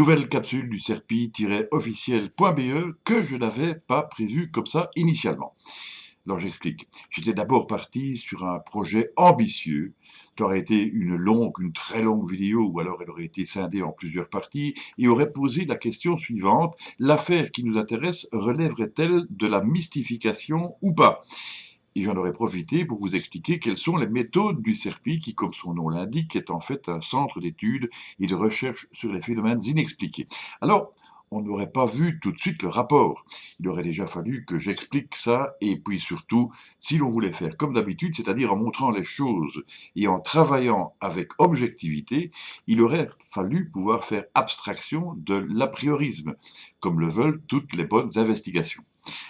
nouvelle capsule du serpi-officiel.be que je n'avais pas prévu comme ça initialement. Alors j'explique. J'étais d'abord parti sur un projet ambitieux. Ça aurait été une très longue vidéo, ou alors elle aurait été scindée en plusieurs parties, et aurait posé la question suivante: l'affaire qui nous intéresse relèverait-elle de la mystification ou pas? Et j'en aurais profité pour vous expliquer quelles sont les méthodes du CERPI, qui, comme son nom l'indique, est en fait un centre d'études et de recherche sur les phénomènes inexpliqués. Alors, on n'aurait pas vu tout de suite le rapport. Il aurait déjà fallu que j'explique ça, et puis surtout, si l'on voulait faire comme d'habitude, c'est-à-dire en montrant les choses et en travaillant avec objectivité, il aurait fallu pouvoir faire abstraction de l'apriorisme, comme le veulent toutes les bonnes investigations.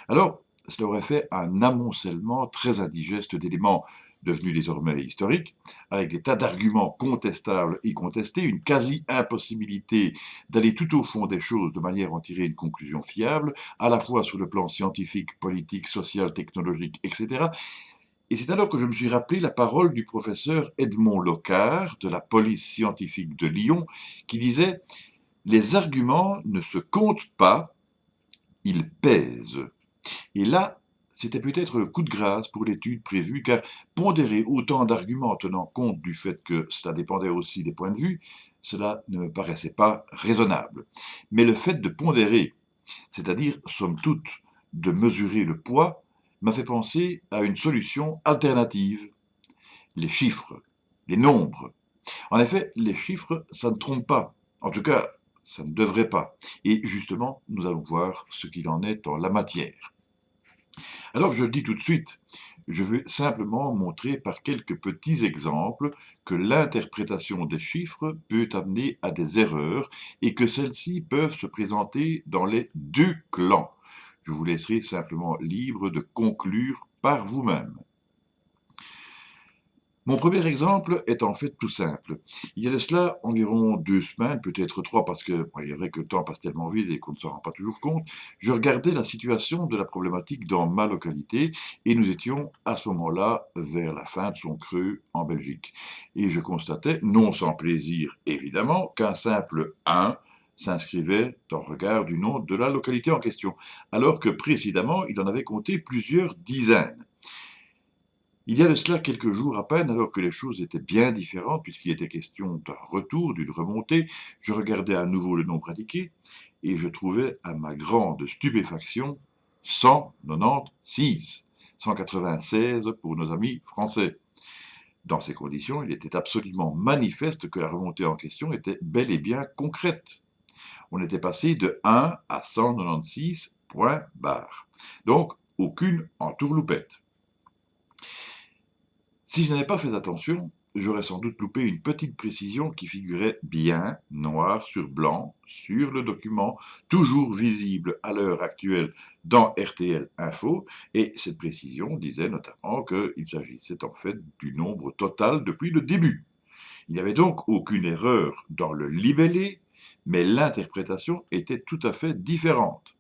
Alors, cela aurait fait un amoncellement très indigeste d'éléments devenus désormais historiques, avec des tas d'arguments contestables et contestés, une quasi-impossibilité d'aller tout au fond des choses de manière à en tirer une conclusion fiable, à la fois sur le plan scientifique, politique, social, technologique, etc. Et c'est alors que je me suis rappelé la parole du professeur Edmond Locard, de la police scientifique de Lyon, qui disait: les arguments ne se comptent pas, ils pèsent. Et là, c'était peut-être le coup de grâce pour l'étude prévue, car pondérer autant d'arguments tenant compte du fait que cela dépendait aussi des points de vue, cela ne me paraissait pas raisonnable. Mais le fait de pondérer, c'est-à-dire, somme toute, de mesurer le poids, m'a fait penser à une solution alternative: les chiffres, les nombres. En effet, les chiffres, ça ne trompe pas. En tout cas, ça ne devrait pas. Et justement, nous allons voir ce qu'il en est en la matière. Alors je le dis tout de suite, je veux simplement montrer par quelques petits exemples que l'interprétation des chiffres peut amener à des erreurs et que celles-ci peuvent se présenter dans les deux clans. Je vous laisserai simplement libre de conclure par vous-même. Mon premier exemple est en fait tout simple. Il y a de cela environ 2 semaines, peut-être 3, parce que il est vrai que le temps passe tellement vite et qu'on ne s'en rend pas toujours compte. Je regardais la situation de la problématique dans ma localité, et nous étions à ce moment-là vers la fin de son creux en Belgique. Et je constatais, non sans plaisir évidemment, qu'un simple 1 s'inscrivait dans le regard du nom de la localité en question, alors que précédemment il en avait compté plusieurs dizaines. Il y a de cela quelques jours à peine, alors que les choses étaient bien différentes, puisqu'il était question d'un retour, d'une remontée, je regardais à nouveau le nombre indiqué, et je trouvais à ma grande stupéfaction 196, 196 pour nos amis français. Dans ces conditions, il était absolument manifeste que la remontée en question était bel et bien concrète. On était passé de 1 à 196, point barre. Donc, aucune entourloupette. Si je n'avais pas fait attention, j'aurais sans doute loupé une petite précision qui figurait bien, noir sur blanc, sur le document, toujours visible à l'heure actuelle dans RTL Info, et cette précision disait notamment qu'il s'agissait en fait du nombre total depuis le début. Il n'y avait donc aucune erreur dans le libellé, mais l'interprétation était tout à fait différente.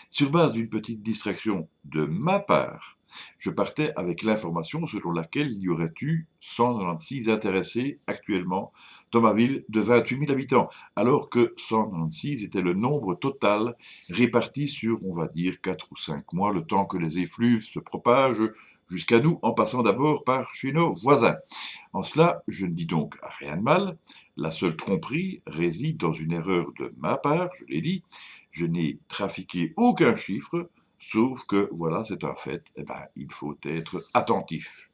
Sur base d'une petite distraction de ma part, je partais avec l'information selon laquelle il y aurait eu 196 intéressés actuellement dans ma ville de 28 000 habitants, alors que 196 était le nombre total réparti sur, on va dire, 4 ou 5 mois, le temps que les effluves se propagent jusqu'à nous, en passant d'abord par chez nos voisins. En cela, je ne dis donc rien de mal. La seule tromperie réside dans une erreur de ma part, je l'ai dit. Je n'ai trafiqué aucun chiffre, sauf que, voilà, c'est un fait, il faut être attentif.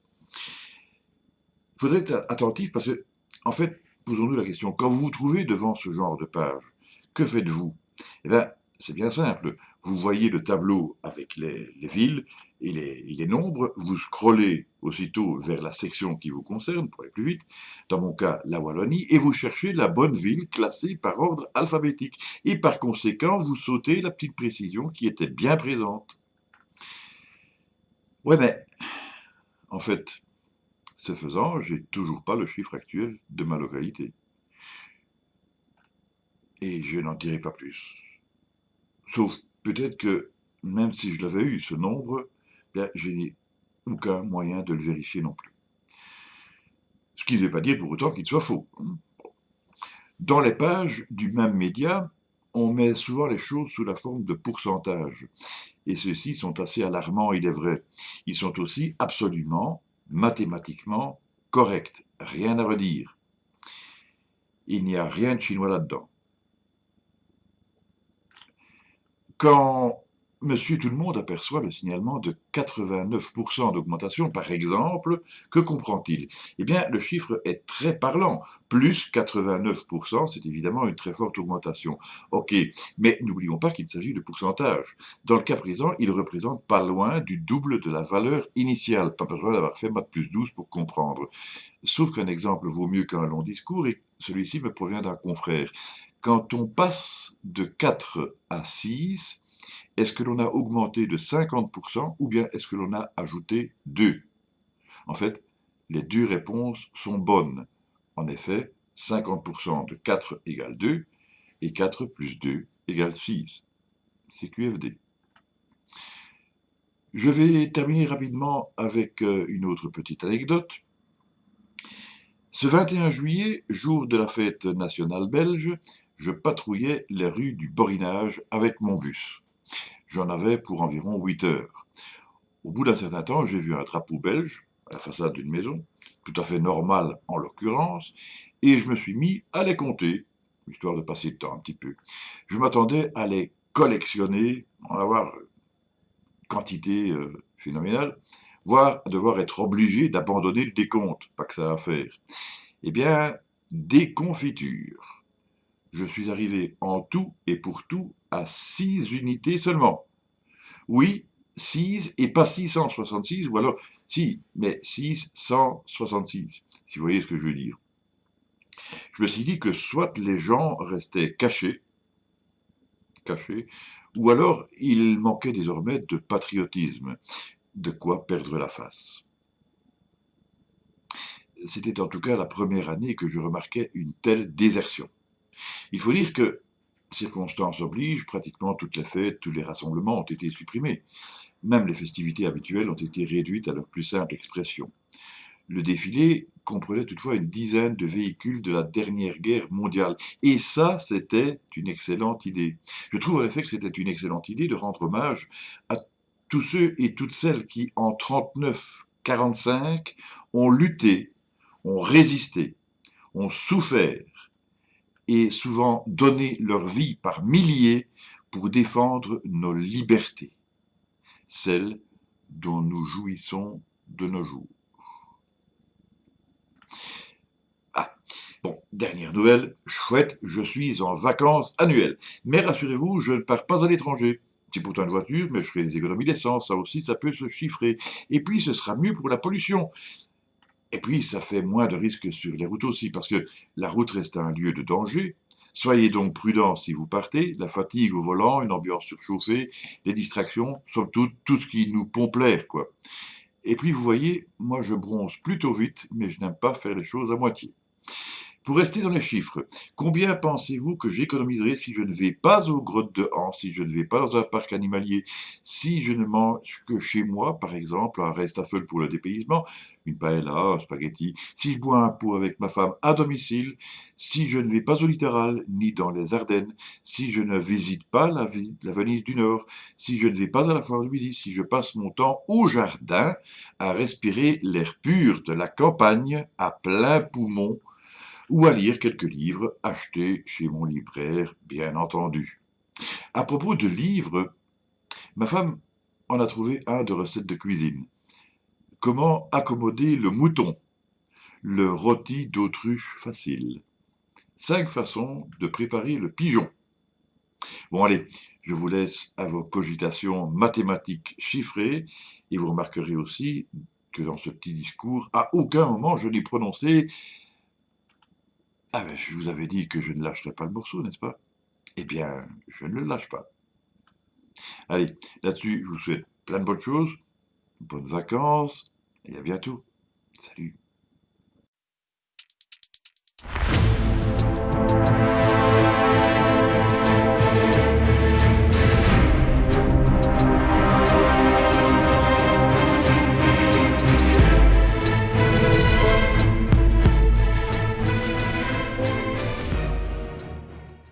Il faudrait être attentif parce que, en fait, posons-nous la question, quand vous vous trouvez devant ce genre de page, que faites-vous? Eh bien, c'est bien simple. Vous voyez le tableau avec les villes et les nombres, vous scrollez aussitôt vers la section qui vous concerne, pour aller plus vite, dans mon cas, la Wallonie, et vous cherchez la bonne ville classée par ordre alphabétique. Et par conséquent, vous sautez la petite précision qui était bien présente. Ouais, mais, en fait, ce faisant, j'ai toujours pas le chiffre actuel de ma localité. Et je n'en dirai pas plus. Sauf peut-être que, même si je l'avais eu, ce nombre, bien, je n'ai aucun moyen de le vérifier non plus. Ce qui ne veut pas dire pour autant qu'il soit faux. Dans les pages du même média, on met souvent les choses sous la forme de pourcentages. Et ceux-ci sont assez alarmants, il est vrai. Ils sont aussi absolument, mathématiquement corrects. Rien à redire. Il n'y a rien de chinois là-dedans. Quand Monsieur Tout-le-Monde aperçoit le signalement de 89% d'augmentation, par exemple, que comprend-il? Eh bien, le chiffre est très parlant. Plus 89%, c'est évidemment une très forte augmentation. Ok, mais n'oublions pas qu'il s'agit de pourcentage. Dans le cas présent, il représente pas loin du double de la valeur initiale. Pas besoin d'avoir fait maths plus 12 pour comprendre. Sauf qu'un exemple vaut mieux qu'un long discours, et celui-ci me provient d'un confrère. Quand on passe de 4 à 6, est-ce que l'on a augmenté de 50% ou bien est-ce que l'on a ajouté 2? En fait, les deux réponses sont bonnes. En effet, 50% de 4 égale 2 et 4 plus 2 égale 6. C'est QFD. Je vais terminer rapidement avec une autre petite anecdote. Ce 21 juillet, jour de la fête nationale belge, je patrouillais les rues du Borinage avec mon bus. J'en avais pour environ 8 heures. Au bout d'un certain temps, j'ai vu un drapeau belge à la façade d'une maison, tout à fait normal en l'occurrence, et je me suis mis à les compter, histoire de passer le temps un petit peu. Je m'attendais à les collectionner, en avoir quantité phénoménale, voire à devoir être obligé d'abandonner le décompte, pas que ça à faire. Eh bien, déconfiture. Je suis arrivé en tout et pour tout à 6 unités seulement. Oui, 6 et pas 666, ou alors, si, mais 666, si vous voyez ce que je veux dire. Je me suis dit que soit les gens restaient cachés, ou alors il manquait désormais de patriotisme, de quoi perdre la face. C'était en tout cas la première année que je remarquais une telle désertion. Il faut dire que, circonstances obligent, pratiquement toutes les fêtes, tous les rassemblements ont été supprimés. Même les festivités habituelles ont été réduites à leur plus simple expression. Le défilé comprenait toutefois une dizaine de véhicules de la dernière guerre mondiale. Et ça, c'était une excellente idée. Je trouve en effet que c'était une excellente idée de rendre hommage à tous ceux et toutes celles qui, en 39-45, ont lutté, ont résisté, ont souffert et souvent donné leur vie par milliers pour défendre nos libertés, celles dont nous jouissons de nos jours. Ah, bon, dernière nouvelle, chouette, je suis en vacances annuelles. Mais rassurez-vous, je ne pars pas à l'étranger. C'est pourtant une voiture, mais je ferai des économies d'essence, ça aussi, ça peut se chiffrer. Et puis, ce sera mieux pour la pollution. Et puis, ça fait moins de risques sur les routes aussi, parce que la route reste un lieu de danger. Soyez donc prudents si vous partez, la fatigue au volant, une ambiance surchauffée, les distractions, somme toute, tout ce qui nous pompe l'air, quoi. Et puis, vous voyez, moi je bronze plutôt vite, mais je n'aime pas faire les choses à moitié. Pour rester dans les chiffres, combien pensez-vous que j'économiserai si je ne vais pas aux grottes de Han, si je ne vais pas dans un parc animalier, si je ne mange que chez moi, par exemple, un restaffel pour le dépaysement, une paella, un spaghetti, si je bois un pot avec ma femme à domicile, si je ne vais pas au littoral ni dans les Ardennes, si je ne visite pas la Venise du Nord, si je ne vais pas à la foire du Midi, si je passe mon temps au jardin à respirer l'air pur de la campagne à plein poumon, ou à lire quelques livres achetés chez mon libraire, bien entendu. À propos de livres, ma femme en a trouvé un de recettes de cuisine. Comment accommoder le mouton? Le rôti d'autruche facile. 5 façons de préparer le pigeon. Bon allez, je vous laisse à vos cogitations mathématiques chiffrées et vous remarquerez aussi que dans ce petit discours, à aucun moment je n'ai prononcé «Ah ben je vous avais dit que je ne lâcherais pas le morceau, n'est-ce pas?» Eh bien, je ne le lâche pas. Allez, là-dessus, je vous souhaite plein de bonnes choses, bonnes vacances, et à bientôt. Salut.